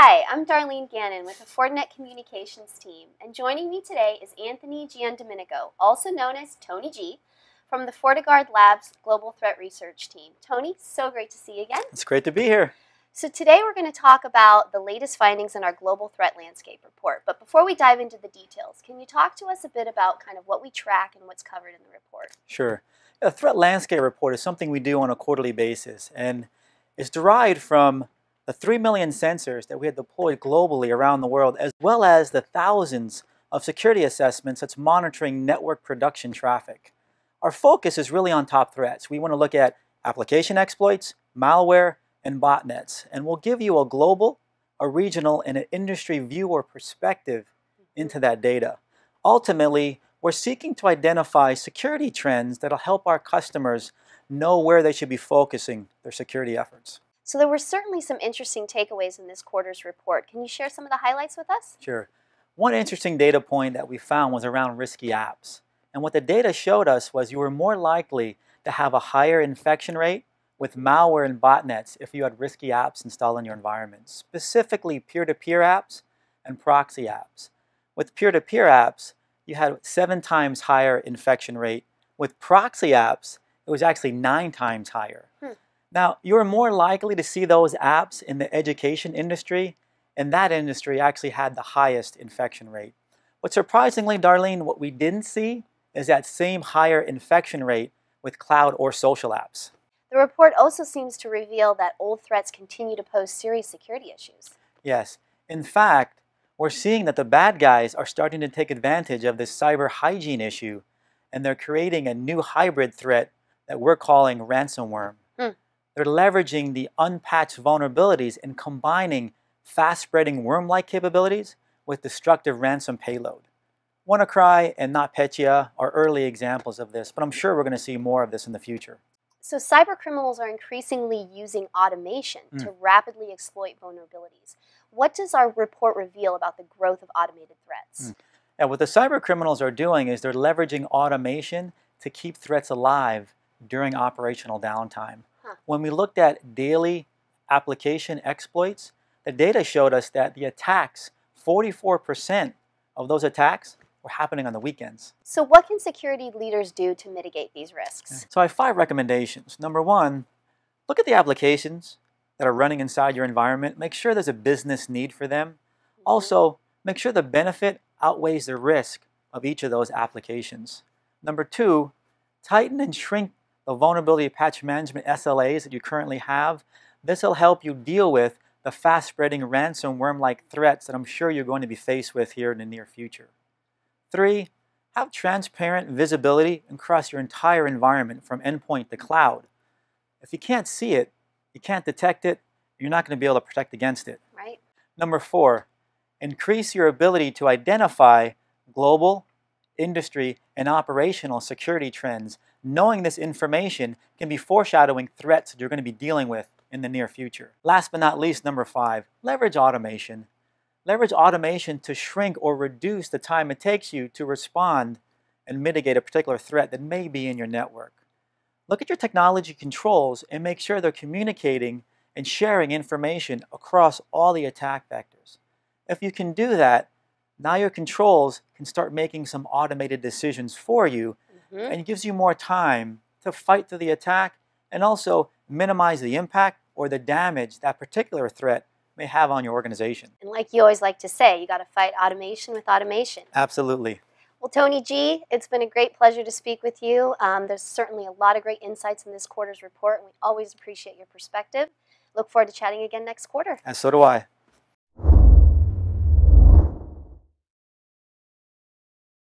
Hi, I'm Darlene Gannon with the Fortinet Communications team, and joining me today is Anthony Giandomenico, also known as Tony G, from the FortiGuard Labs Global Threat Research team. Tony, so great to see you again. It's great to be here. So today we're going to talk about the latest findings in our Global Threat Landscape report. But before we dive into the details, can you talk to us a bit about kind of what we track and what's covered in the report? Sure. A threat landscape report is something we do on a quarterly basis, and it's derived from the 3 million sensors that we had deployed globally around the world, as well as the thousands of security assessments that's monitoring network production traffic. Our focus is really on top threats. We want to look at application exploits, malware, and botnets, and we'll give you a global, a regional, and an industry view or perspective into that data. Ultimately, we're seeking to identify security trends that'll help our customers know where they should be focusing their security efforts. So there were certainly some interesting takeaways in this quarter's report. Can you share some of the highlights with us? Sure. One interesting data point that we found was around risky apps. And what the data showed us was you were more likely to have a higher infection rate with malware and botnets if you had risky apps installed in your environment, specifically peer-to-peer apps and proxy apps. With peer-to-peer apps, you had 7 times higher infection rate. With proxy apps, it was actually 9 times higher. Now, you're more likely to see those apps in the education industry, and that industry actually had the highest infection rate. But surprisingly, Darlene, what we didn't see is that same higher infection rate with cloud or social apps. The report also seems to reveal that old threats continue to pose serious security issues. Yes. In fact, we're seeing that the bad guys are starting to take advantage of this cyber hygiene issue, and they're creating a new hybrid threat that we're calling ransomware. They're leveraging the unpatched vulnerabilities and combining fast-spreading worm-like capabilities with destructive ransom payload. WannaCry and NotPetya are early examples of this, but I'm sure we're going to see more of this in the future. So cybercriminals are increasingly using automation to rapidly exploit vulnerabilities. What does our report reveal about the growth of automated threats? Now, what the cybercriminals are doing is they're leveraging automation to keep threats alive during operational downtime. When we looked at daily application exploits, the data showed us that the attacks, 44% of those attacks were happening on the weekends. So what can security leaders do to mitigate these risks? So I have 5 recommendations. Number 1, look at the applications that are running inside your environment. Make sure there's a business need for them. Also, make sure the benefit outweighs the risk of each of those applications. Number 2, tighten and shrink the vulnerability patch management SLAs that you currently have. This will help you deal with the fast-spreading ransomware-like threats that I'm sure you're going to be faced with here in the near future. 3, have transparent visibility across your entire environment from endpoint to cloud. If you can't see it, you can't detect it, you're not going to be able to protect against it. Right. Number 4, increase your ability to identify global, industry, and operational security trends. Knowing this information can be foreshadowing threats that you're going to be dealing with in the near future. Last but not least, number 5, leverage automation. Leverage automation to shrink or reduce the time it takes you to respond and mitigate a particular threat that may be in your network. Look at your technology controls and make sure they're communicating and sharing information across all the attack vectors. If you can do that, now your controls can start making some automated decisions for you, and it gives you more time to fight through the attack and also minimize the impact or the damage that particular threat may have on your organization. And like you always like to say, you got to fight automation with automation. Absolutely. Well, Tony G, it's been a great pleasure to speak with you. There's certainly a lot of great insights in this quarter's report, and we always appreciate your perspective. Look forward to chatting again next quarter. And so do I.